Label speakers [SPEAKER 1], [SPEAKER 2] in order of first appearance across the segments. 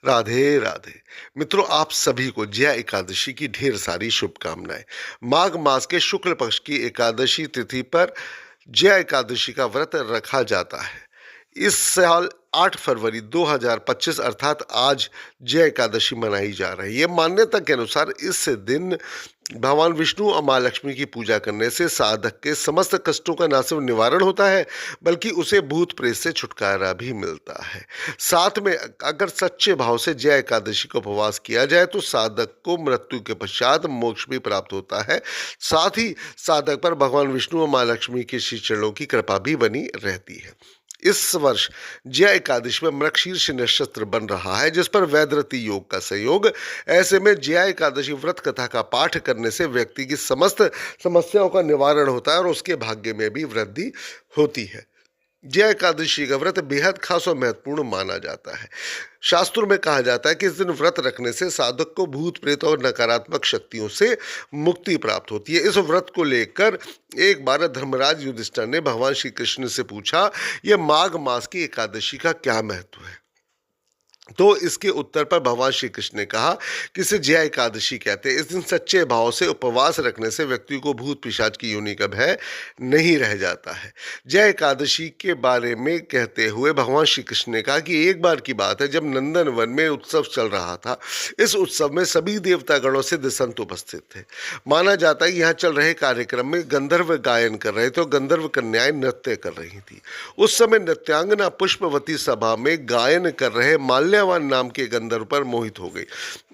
[SPEAKER 1] राधे राधे। मित्रों, आप सभी को जया एकादशी की ढेर सारी शुभकामनाएं। माघ मास के शुक्ल पक्ष की एकादशी तिथि पर जया एकादशी का व्रत रखा जाता है। इस साल 8 फरवरी 2025 अर्थात आज जया एकादशी मनाई जा रही है। मान्यता के अनुसार इस दिन भगवान विष्णु और माँ लक्ष्मी की पूजा करने से साधक के समस्त कष्टों का न सिर्फ निवारण होता है, बल्कि उसे भूत प्रेत से छुटकारा भी मिलता है। साथ में अगर सच्चे भाव से जय एकादशी का उपवास किया जाए तो साधक को मृत्यु के पश्चात मोक्ष भी प्राप्त होता है। साथ ही साधक पर भगवान विष्णु और माँ लक्ष्मी के श्री चरणों की कृपा भी बनी रहती है। इस वर्ष जया एकादशी में मृगशीर्ष नक्षत्र बन रहा है, जिस पर वैधरति योग का संयोग। ऐसे में जया एकादशी व्रत कथा का पाठ करने से व्यक्ति की समस्त समस्याओं का निवारण होता है और उसके भाग्य में भी वृद्धि होती है। जया एकादशी का व्रत बेहद खास और महत्वपूर्ण माना जाता है। शास्त्रों में कहा जाता है कि इस दिन व्रत रखने से साधक को भूत प्रेत और नकारात्मक शक्तियों से मुक्ति प्राप्त होती है। इस व्रत को लेकर एक बार धर्मराज युधिष्ठिर ने भगवान श्री कृष्ण से पूछा, यह माघ मास की एकादशी का क्या महत्व है? तो इसके उत्तर पर भगवान श्री कृष्ण ने कहा कि इसे जया एकादशी कहते हैं। इस दिन सच्चे भाव से उपवास रखने से व्यक्ति को भूत पिशाच की योनि का भय नहीं रह जाता है। जया एकादशी के बारे में कहते हुए भगवान श्री कृष्ण ने कहा कि एक बार की बात है जब नंदन वन में उत्सव चल रहा था। इस उत्सव में सभी देवतागणों से संत उपस्थित थे। माना जाता है कि यहाँ चल रहे कार्यक्रम में गंधर्व गायन कर रहे थे और गंधर्व कन्याएं नृत्य कर रही थी। उस समय नृत्यांगना पुष्पवती सभा में गायन कर रहे माल्यवान नाम के गंधर्व पर मोहित हो गई।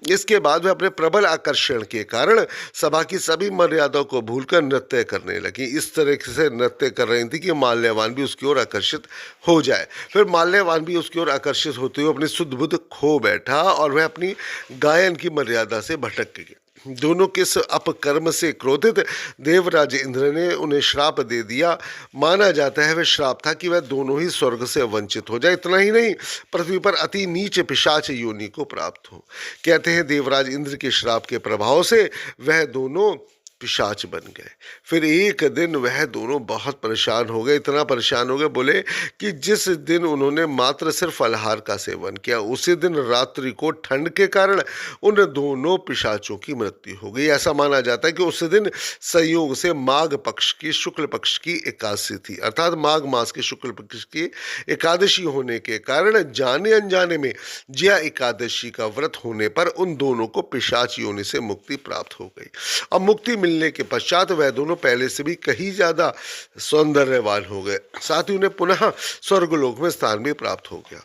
[SPEAKER 1] इसके बाद वह अपने प्रबल आकर्षण के कारण सभा की सभी मर्यादाओं को भूलकर नृत्य करने लगी। इस तरह से नृत्य कर रही थी कि माल्यवान भी उसकी ओर आकर्षित हो जाए। फिर माल्यवान भी उसकी ओर आकर्षित होते हुए अपनी शुद्ध बुद्ध खो बैठा और वह अपनी गायन की मर्यादा से भटक गई। दोनों के इस अपकर्म से क्रोधित देवराज इंद्र ने उन्हें श्राप दे दिया। माना जाता है वह श्राप था कि वह दोनों ही स्वर्ग से वंचित हो जाए। इतना ही नहीं, पृथ्वी पर अति नीच पिशाच योनि को प्राप्त हो। कहते हैं देवराज इंद्र के श्राप के प्रभाव से वह दोनों पिशाच बन गए। फिर एक दिन वह दोनों बहुत परेशान हो गए, इतना परेशान हो गए बोले कि जिस दिन उन्होंने मात्र सिर्फ फलाहार का सेवन किया उसी दिन रात्रि को ठंड के कारण उन दोनों पिशाचों की मृत्यु हो गई। ऐसा माना जाता है कि उस दिन संयोग से माघ पक्ष की शुक्ल पक्ष की एकादशी थी, अर्थात माघ मास के शुक्ल पक्ष की एकादशी होने के कारण जाने अनजाने में जया एकादशी का व्रत होने पर उन दोनों को पिशाच योनि से मुक्ति प्राप्त हो गई। अब मुक्ति मिलने के पश्चात वह दोनों पहले से भी कहीं ज्यादा सौंदर्यवान हो गए। साथ ही उन्हें पुनः स्वर्गलोक में स्थान भी प्राप्त हो गया।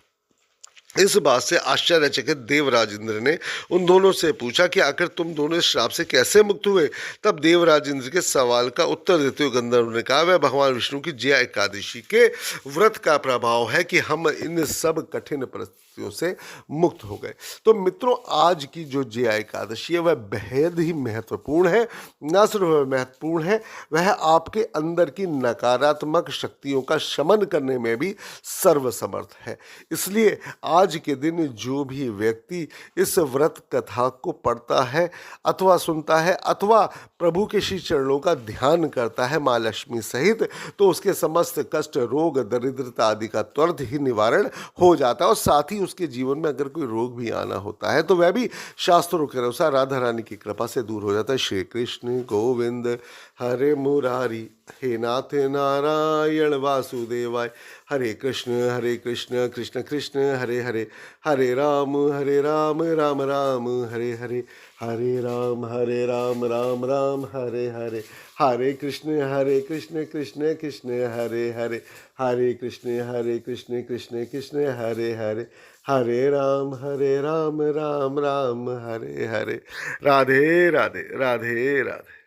[SPEAKER 1] इस बात से आश्चर्यचकित देवराज इंद्र ने उन दोनों से पूछा कि आखिर तुम दोनों इस श्राप से कैसे मुक्त हुए? तब देवराज इंद्र के सवाल का उत्तर देते हुए गंधर्व ने कहा, वह भगवान विष्णु की जया एकादशी के व्रत का प्रभाव है कि हम इन सब कठिन परिस्थितियों से मुक्त हो गए। तो मित्रों, आज की जो जया एकादशी है वह बेहद ही महत्वपूर्ण है। न सिर्फ वह महत्वपूर्ण है, वह आपके अंदर की नकारात्मक शक्तियों का शमन करने में भी सर्वसमर्थ है। इसलिए आज के दिन जो भी व्यक्ति इस व्रत कथा को पढ़ता है अथवा सुनता है अथवा प्रभु के श्री चरणों का ध्यान करता है माँ लक्ष्मी सहित, तो उसके समस्त कष्ट, रोग, दरिद्रता आदि का त्वरित ही निवारण हो जाता है। और साथ ही उसके जीवन में अगर कोई रोग भी आना होता है तो वह भी शास्त्रों के अनुसार राधा रानी की कृपा से दूर हो जाता है। श्री कृष्ण गोविंद हरे मुरारी, हे नाथ नारायण वासुदेवाय। हरे कृष्ण कृष्ण कृष्ण हरे हरे, हरे राम राम राम हरे हरे, हरे राम राम राम हरे हरे, हरे कृष्ण कृष्ण कृष्ण हरे हरे, हरे कृष्ण कृष्ण कृष्ण हरे हरे, हरे राम राम राम हरे हरे। राधे राधे राधे राधे।